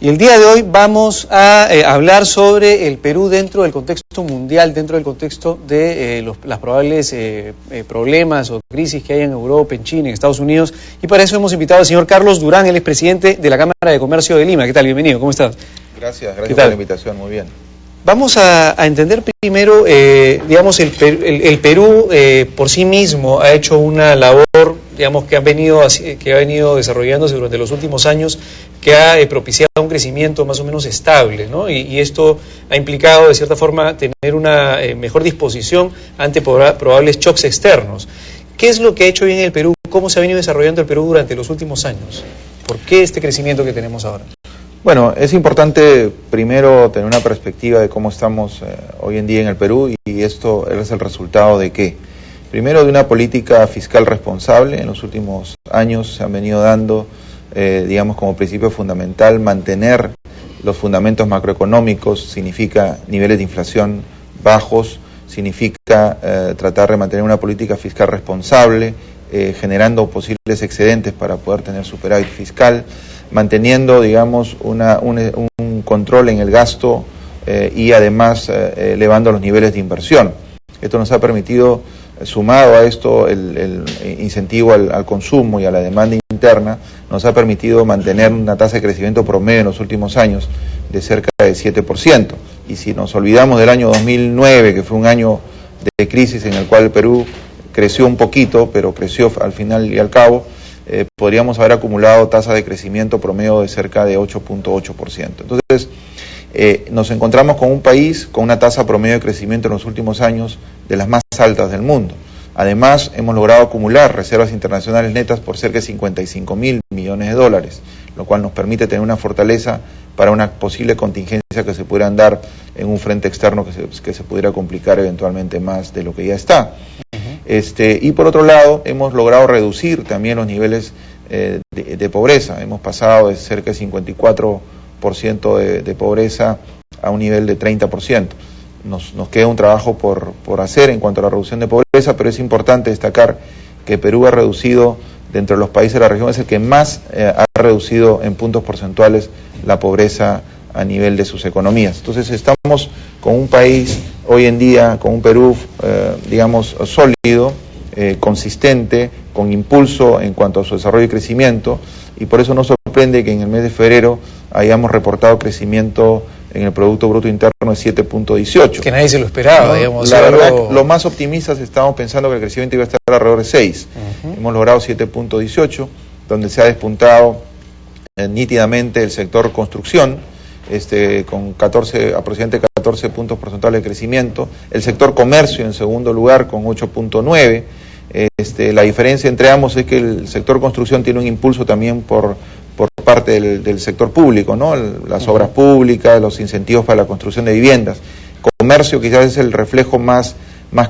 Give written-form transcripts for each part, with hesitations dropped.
Y el día de hoy vamos a hablar sobre el Perú dentro del contexto mundial, dentro del contexto de las probables problemas o crisis que hay en Europa, en China, en Estados Unidos. Y para eso hemos invitado al señor Carlos Durán, él es presidente de la Cámara de Comercio de Lima. ¿Qué tal? Bienvenido, ¿cómo estás? Gracias por la invitación, muy bien. Vamos a entender primero, digamos, el Perú por sí mismo ha hecho una labor, digamos, que ha venido desarrollándose durante los últimos años, que ha propiciado un crecimiento más o menos estable, ¿no? Y esto ha implicado, de cierta forma, tener una mejor disposición ante probables shocks externos. ¿Qué es lo que ha hecho bien el Perú? ¿Cómo se ha venido desarrollando el Perú durante los últimos años? ¿Por qué este crecimiento que tenemos ahora? Bueno, es importante primero tener una perspectiva de cómo estamos hoy en día en el Perú, y esto es el resultado de ¿qué? Primero, de una política fiscal responsable. En los últimos años se han venido dando, digamos, como principio fundamental, mantener los fundamentos macroeconómicos. Significa niveles de inflación bajos, significa tratar de mantener una política fiscal responsable, generando posibles excedentes para poder tener superávit fiscal, manteniendo, digamos, un control en el gasto y además elevando los niveles de inversión. Esto nos ha permitido, sumado a esto el incentivo al consumo y a la demanda interna, nos ha permitido mantener una tasa de crecimiento promedio en los últimos años de cerca de 7%. Y si nos olvidamos del año 2009, que fue un año de crisis en el cual el Perú creció un poquito, pero creció al final y al cabo, podríamos haber acumulado tasa de crecimiento promedio de cerca de 8.8%. Entonces, nos encontramos con un país con una tasa promedio de crecimiento en los últimos años de las más altas del mundo. Además, hemos logrado acumular reservas internacionales netas por cerca de 55.000 millones de dólares, lo cual nos permite tener una fortaleza para una posible contingencia que se pudieran dar en un frente externo que se pudiera complicar eventualmente más de lo que ya está. Y por otro lado, hemos logrado reducir también los niveles de pobreza. Hemos pasado de cerca de 54% de pobreza a un nivel de 30%. Nos queda un trabajo por hacer en cuanto a la reducción de pobreza, pero es importante destacar que Perú ha reducido, dentro de los países de la región, es el que más ha reducido en puntos porcentuales la pobreza a nivel de sus economías. Entonces estamos con un país hoy en día, con un Perú, digamos, sólido, consistente, con impulso en cuanto a su desarrollo y crecimiento, y por eso no sorprende que en el mes de febrero hayamos reportado crecimiento en el Producto Bruto Interno de 7.18. Que nadie se lo esperaba, ¿no? Digamos. La verdad, los más optimistas estábamos pensando que el crecimiento iba a estar alrededor de 6. Hemos logrado 7.18, donde se ha despuntado nítidamente el sector construcción, con aproximadamente 14 puntos porcentuales de crecimiento, el sector comercio en segundo lugar con 8.9, la diferencia entre ambos es que el sector construcción tiene un impulso también por parte del sector público, ¿no? Las obras públicas, los incentivos para la construcción de viviendas. Comercio quizás es el reflejo más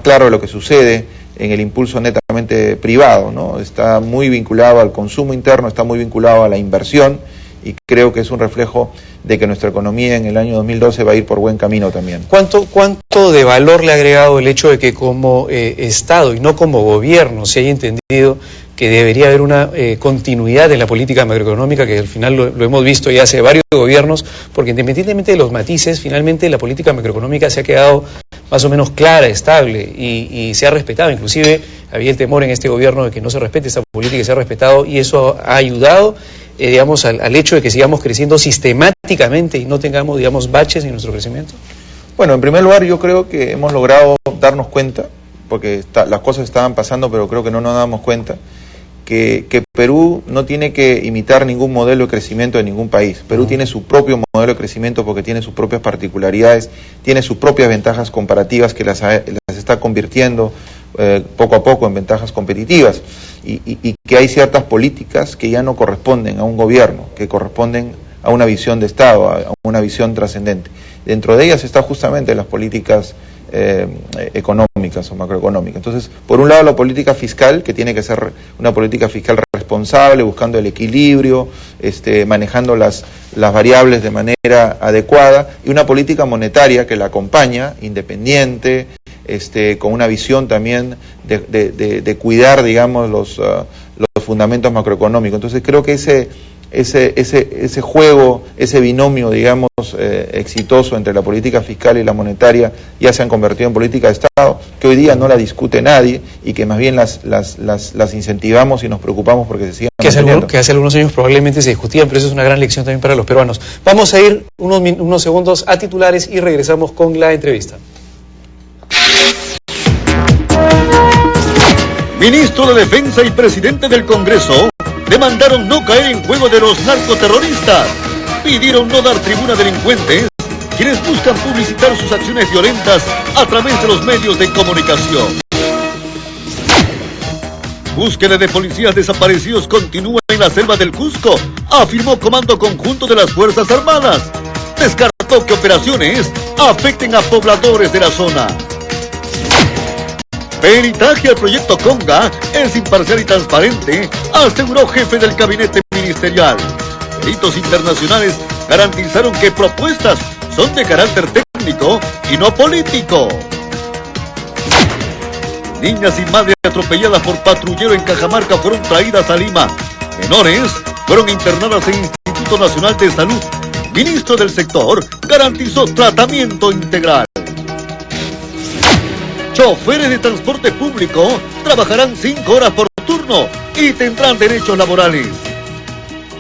claro de lo que sucede en el impulso netamente privado, ¿no? Está muy vinculado al consumo interno, está muy vinculado a la inversión, y creo que es un reflejo de que nuestra economía en el año 2012 va a ir por buen camino también. ¿Cuánto de valor le ha agregado el hecho de que como Estado y no como gobierno se haya entendido que debería haber una continuidad en la política macroeconómica, que al final lo hemos visto ya hace varios gobiernos, porque independientemente de los matices, finalmente la política macroeconómica se ha quedado más o menos clara, estable y se ha respetado? Inclusive había el temor en este gobierno de que no se respete esta política, y se ha respetado, y eso ha ayudado, digamos, al hecho de que sigamos creciendo sistemáticamente y no tengamos, digamos, baches en nuestro crecimiento. Bueno, en primer lugar, yo creo que hemos logrado darnos cuenta, porque las cosas estaban pasando, pero creo que no nos damos cuenta, que Perú no tiene que imitar ningún modelo de crecimiento de ningún país. Perú tiene su propio modelo de crecimiento porque tiene sus propias particularidades, tiene sus propias ventajas comparativas que las está convirtiendo poco a poco en ventajas competitivas, y que hay ciertas políticas que ya no corresponden a un gobierno, que corresponden a una visión de Estado, a una visión trascendente. Dentro de ellas está justamente las políticas económicas o macroeconómicas. Entonces, por un lado, la política fiscal, que tiene que ser una política fiscal responsable, buscando el equilibrio, manejando las variables de manera adecuada, y una política monetaria que la acompaña, independiente, con una visión también de cuidar, digamos, los fundamentos macroeconómicos. Entonces, creo que ese juego, ese binomio, digamos, exitoso entre la política fiscal y la monetaria ya se han convertido en política de Estado, que hoy día no la discute nadie y que más bien las incentivamos y nos preocupamos porque se sigan manteniendo. Que hace algunos años probablemente se discutían, pero eso es una gran lección también para los peruanos. Vamos a ir unos segundos a titulares y regresamos con la entrevista. Ministro de Defensa y presidente del Congreso demandaron no caer en juego de los narcoterroristas. Pidieron no dar tribuna a delincuentes, quienes buscan publicitar sus acciones violentas a través de los medios de comunicación. Búsqueda de policías desaparecidos continúa en la selva del Cusco, afirmó Comando Conjunto de las Fuerzas Armadas. Descartó que operaciones afecten a pobladores de la zona. Peritaje al proyecto Conga es imparcial y transparente, aseguró jefe del gabinete ministerial. Peritos internacionales garantizaron que propuestas son de carácter técnico y no político. Niñas y madres atropelladas por patrullero en Cajamarca fueron traídas a Lima. Menores fueron internadas en Instituto Nacional de Salud. Ministro del sector garantizó tratamiento integral. Choferes de transporte público trabajarán 5 horas por turno y tendrán derechos laborales.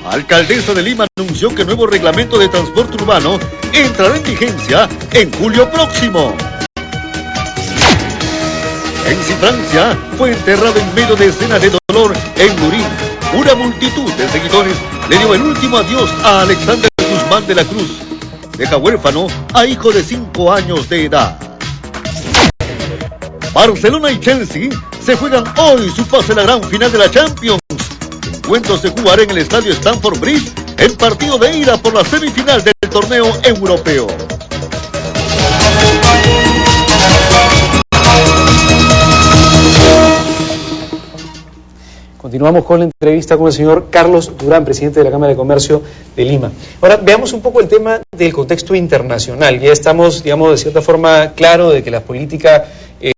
Alcaldesa de Lima anunció que el nuevo reglamento de transporte urbano entrará en vigencia en julio próximo. En Francia fue enterrado en medio de escenas de dolor en Lurín. Una multitud de seguidores le dio el último adiós a Alexander Guzmán de la Cruz. Deja huérfano a hijo de 5 años de edad. Barcelona y Chelsea se juegan hoy su pase a la gran final de la Champions. El encuentro se jugará en el estadio Stamford Bridge, el partido de ida por la semifinal del torneo europeo. Continuamos con la entrevista con el señor Carlos Durán, presidente de la Cámara de Comercio de Lima. Ahora, veamos un poco el tema del contexto internacional. Ya estamos, digamos, de cierta forma claro de que la política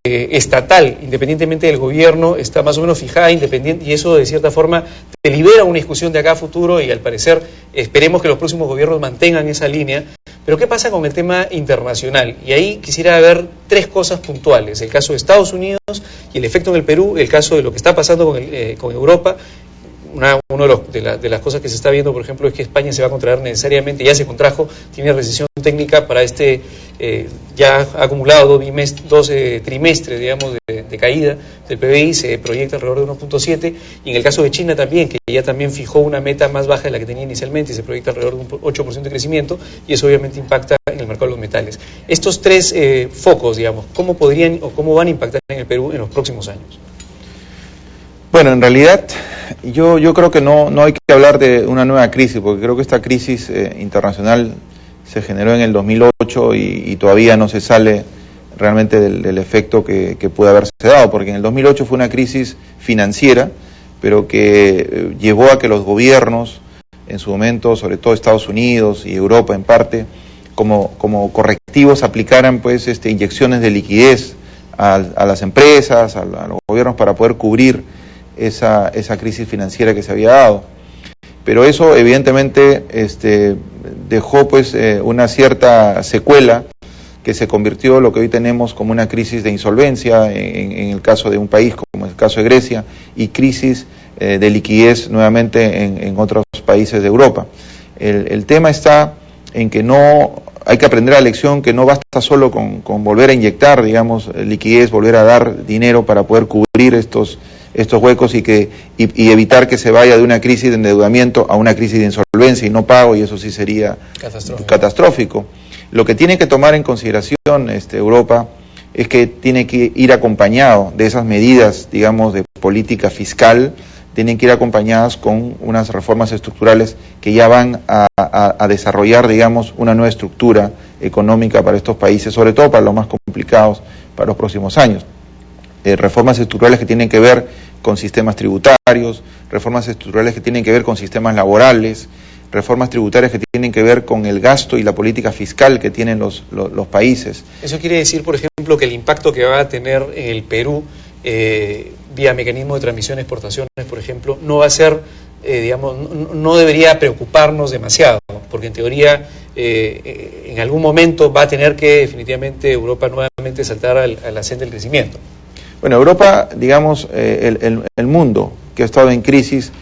estatal, independientemente del gobierno, está más o menos fijada, independiente, y eso de cierta forma te libera una discusión de acá a futuro y al parecer esperemos que los próximos gobiernos mantengan esa línea. Pero ¿qué pasa con el tema internacional? Y ahí quisiera ver 3 cosas puntuales: el caso de Estados Unidos y el efecto en el Perú, el caso de lo que está pasando con Europa. Una de las cosas que se está viendo, por ejemplo, es que España se va a contraer necesariamente, ya se contrajo, tiene recesión técnica para ya ha acumulado 12 trimestres, digamos, de caída del PBI, se proyecta alrededor de 1.7, y en el caso de China también, que ya también fijó una meta más baja de la que tenía inicialmente, y se proyecta alrededor de un 8% de crecimiento, y eso obviamente impacta en el mercado de los metales. Estos 3 focos, digamos, ¿cómo podrían o cómo van a impactar en el Perú en los próximos años? Bueno, en realidad yo creo que no hay que hablar de una nueva crisis, porque creo que esta crisis internacional se generó en el 2008 y todavía no se sale realmente del efecto que puede haberse dado, porque en el 2008 fue una crisis financiera, pero que llevó a que los gobiernos, en su momento, sobre todo Estados Unidos y Europa en parte, como correctivos aplicaran pues inyecciones de liquidez a las empresas, a los gobiernos para poder cubrir esa crisis financiera que se había dado. Pero eso evidentemente dejó pues una cierta secuela que se convirtió en lo que hoy tenemos como una crisis de insolvencia en el caso de un país como el caso de Grecia, y crisis de liquidez nuevamente en otros países de Europa. El tema está en que no hay que aprender la lección, que no basta solo con volver a inyectar, digamos, liquidez, volver a dar dinero para poder cubrir estos huecos y evitar que se vaya de una crisis de endeudamiento a una crisis de insolvencia y no pago, y eso sí sería catastrófico. Lo que tiene que tomar en consideración Europa es que tiene que ir acompañado de esas medidas, digamos, de política fiscal, tienen que ir acompañadas con unas reformas estructurales que ya van a desarrollar, digamos, una nueva estructura económica para estos países, sobre todo para los más complicados para los próximos años. Reformas estructurales que tienen que ver con sistemas tributarios, reformas estructurales que tienen que ver con sistemas laborales, reformas tributarias que tienen que ver con el gasto y la política fiscal que tienen los países. Eso quiere decir, por ejemplo, que el impacto que va a tener en el Perú vía mecanismo de transmisión de exportaciones, por ejemplo, no va a ser digamos, no debería preocuparnos demasiado, porque en teoría en algún momento va a tener que definitivamente Europa nuevamente saltar a la senda del crecimiento. Bueno, Europa, digamos, el mundo que ha estado en crisis,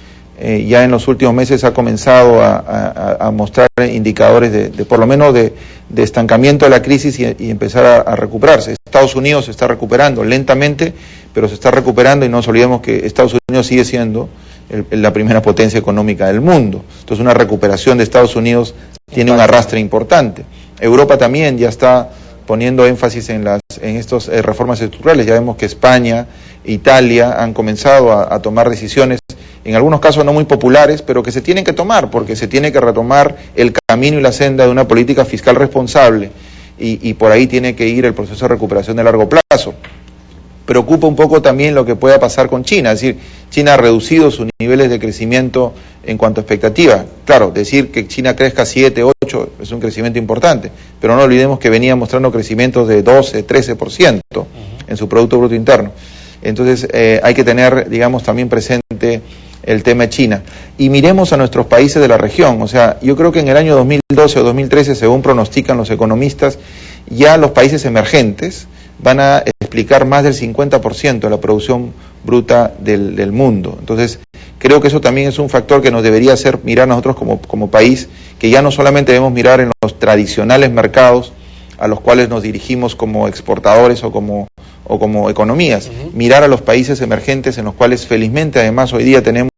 ya en los últimos meses ha comenzado a mostrar indicadores de por lo menos de estancamiento de la crisis y empezar a recuperarse. Estados Unidos se está recuperando lentamente, pero se está recuperando, y no nos olvidemos que Estados Unidos sigue siendo la primera potencia económica del mundo. Entonces una recuperación de Estados Unidos tiene un arrastre importante. Europa también ya está poniendo énfasis en estas reformas estructurales. Ya vemos que España, Italia han comenzado a tomar decisiones, en algunos casos no muy populares, pero que se tienen que tomar, porque se tiene que retomar el camino y la senda de una política fiscal responsable, y por ahí tiene que ir el proceso de recuperación de largo plazo. Preocupa un poco también lo que pueda pasar con China, es decir, China ha reducido sus niveles de crecimiento en cuanto a expectativa. Claro, decir que China crezca 7, 8 es un crecimiento importante, pero no olvidemos que venía mostrando crecimientos de 12, 13% en su Producto Bruto Interno. Entonces hay que tener, digamos, también presente el tema de China. Y miremos a nuestros países de la región. O sea, yo creo que en el año 2012 o 2013, según pronostican los economistas, ya los países emergentes van a explicar más del 50% de la producción bruta del mundo. Entonces, creo que eso también es un factor que nos debería hacer mirar nosotros como país, que ya no solamente debemos mirar en los tradicionales mercados a los cuales nos dirigimos como exportadores o como economías, mirar a los países emergentes, en los cuales felizmente además hoy día tenemos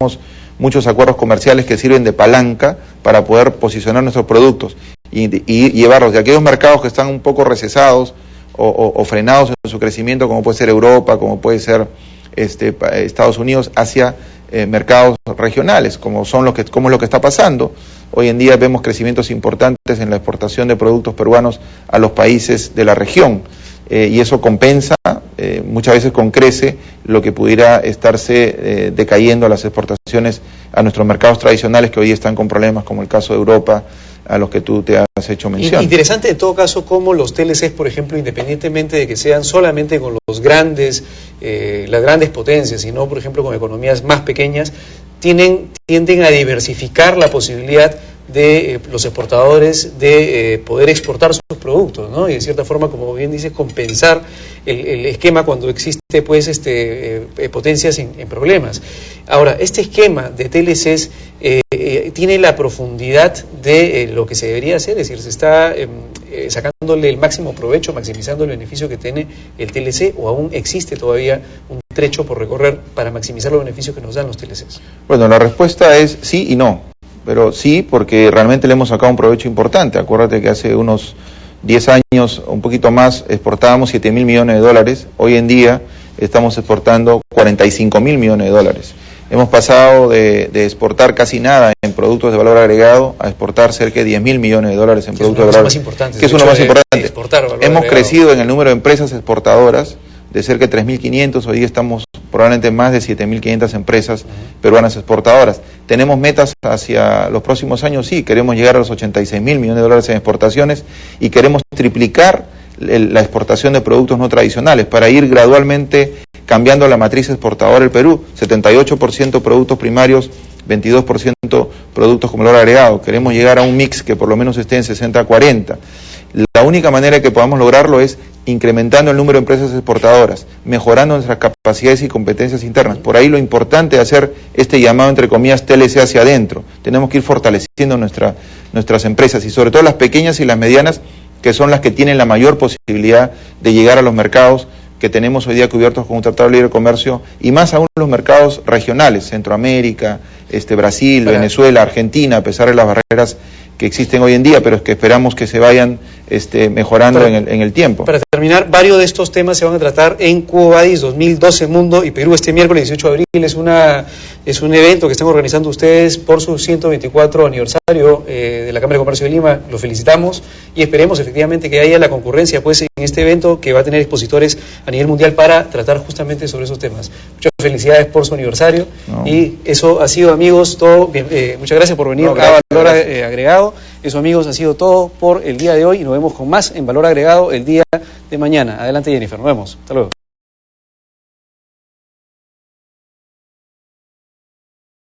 muchos acuerdos comerciales que sirven de palanca para poder posicionar nuestros productos y llevarlos de aquellos mercados que están un poco recesados o frenados en su crecimiento, como puede ser Europa, como puede ser Estados Unidos, hacia mercados regionales, como es lo que está pasando. Hoy en día vemos crecimientos importantes en la exportación de productos peruanos a los países de la región, y eso compensa muchas veces con crece lo que pudiera estarse decayendo a las exportaciones a nuestros mercados tradicionales, que hoy están con problemas, como el caso de Europa, a los que tú te has hecho mención. Interesante en todo caso cómo los TLCs, por ejemplo, independientemente de que sean solamente con los grandes, las grandes potencias, sino por ejemplo con economías más pequeñas, tienden a diversificar la posibilidad de los exportadores de poder exportar sus productos, ¿no? Y de cierta forma, como bien dices, compensar el esquema cuando existe pues potencias en problemas. Ahora, este esquema de TLCs tiene la profundidad de lo que se debería hacer, es decir, se está sacándole el máximo provecho, maximizando el beneficio que tiene el TLC, o aún existe todavía un trecho por recorrer para maximizar los beneficios que nos dan los TLCs. Bueno, la respuesta es sí y no, pero sí porque realmente le hemos sacado un provecho importante. Acuérdate que hace unos 10 años, un poquito más, exportábamos 7.000 millones de dólares, hoy en día estamos exportando 45.000 millones de dólares. Hemos pasado de exportar casi nada en productos de valor agregado a exportar cerca de 10.000 millones de dólares en productos de valor agregado. Que es uno más importante. Hemos crecido en el número de empresas exportadoras de cerca de 3.500, hoy día estamos probablemente más de 7.500 empresas peruanas exportadoras. Tenemos metas hacia los próximos años, sí, queremos llegar a los 86.000 millones de dólares en exportaciones y queremos triplicar la exportación de productos no tradicionales para ir gradualmente cambiando la matriz exportadora del Perú, 78% productos primarios, 22% productos con valor agregado. Queremos llegar a un mix que por lo menos esté en 60-40. La única manera que podamos lograrlo es incrementando el número de empresas exportadoras, mejorando nuestras capacidades y competencias internas. Por ahí lo importante de hacer este llamado, entre comillas, TLC hacia adentro. Tenemos que ir fortaleciendo nuestras empresas, y sobre todo las pequeñas y las medianas, que son las que tienen la mayor posibilidad de llegar a los mercados que tenemos hoy día cubiertos con un tratado de libre comercio, y más aún los mercados regionales, Centroamérica, Brasil, Venezuela, Argentina, a pesar de las barreras que existen hoy en día, pero es que esperamos que se vayan mejorando en el tiempo. Para terminar, varios de estos temas se van a tratar en Quo Vadis 2012 Mundo y Perú este miércoles 18 de abril. Es un evento que están organizando ustedes por su 124 aniversario de la Cámara de Comercio de Lima. Los felicitamos y esperemos efectivamente que haya la concurrencia pues en este evento, que va a tener expositores a nivel mundial para tratar justamente sobre esos temas. Muchas felicidades por su aniversario. Y eso ha sido, amigos, todo. Muchas gracias por venir a Valor Agregado. Eso, amigos, ha sido todo por el día de hoy y nos vemos con más en Valor Agregado el día de mañana. Adelante, Jennifer, nos vemos. Hasta luego.